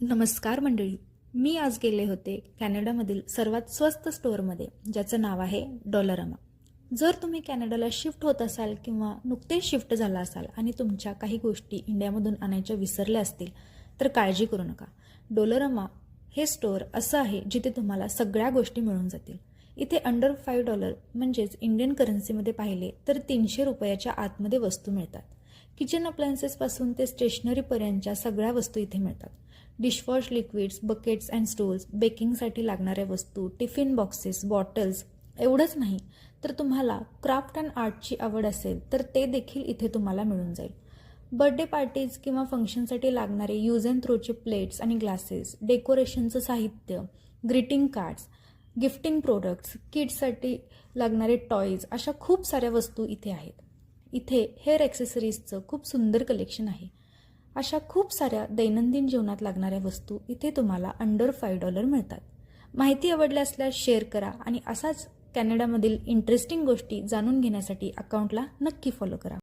नमस्कार मंडळी. मी आज गेले होते कॅनडामधील सर्वात स्वस्त स्टोअरमध्ये, ज्याचं नाव आहे डॉलरमा. जर तुम्ही कॅनडाला शिफ्ट होत असाल किंवा नुकतेच शिफ्ट झाला असाल आणि तुमच्या काही गोष्टी इंडियामधून आणायच्या विसरल्या असतील तर काळजी करू नका. डॉलरमा हे स्टोअर असं आहे जिथे तुम्हाला सगळ्या गोष्टी मिळून जातील. इथे अंडर $5 म्हणजेच इंडियन करन्सीमध्ये पाहिले तर 300 रुपयाच्या आतमध्ये वस्तू मिळतात. किचन अप्लायन्सेसपासून ते स्टेशनरीपर्यंतच्या सगळ्या वस्तू इथे मिळतात. Dishwash liquids, buckets and stools, बेकिंगसाठी लागणाऱ्या वस्तू, टिफिन बॉक्सेस, बॉटल्स. एवढंच नाही तर तुम्हाला क्राफ्ट अँड आर्टची आवड असेल तर ते देखील इथे तुम्हाला मिळून जाईल. बर्थडे पार्टीज किंवा फंक्शनसाठी लागणारे यूज अँड थ्रोचे प्लेट्स आणि ग्लासेस, डेकोरेशनचं साहित्य, ग्रीटिंग कार्ड्स, गिफ्टिंग प्रोडक्ट्स, किड्ससाठी लागणारे टॉयज, अशा खूप साऱ्या वस्तू इथे आहेत. इथे हेअर ॲक्सेसरीजचं खूप सुंदर कलेक्शन आहे. अशा खूप साऱ्या दैनंदिन जीवनात लागणाऱ्या वस्तू इथे तुम्हाला अंडर $5 मिळतात. माहिती आवडली असल्यास शेअर करा आणि असाच कॅनडामधील इंटरेस्टिंग गोष्टी जाणून घेण्यासाठी अकाउंटला नक्की फॉलो करा.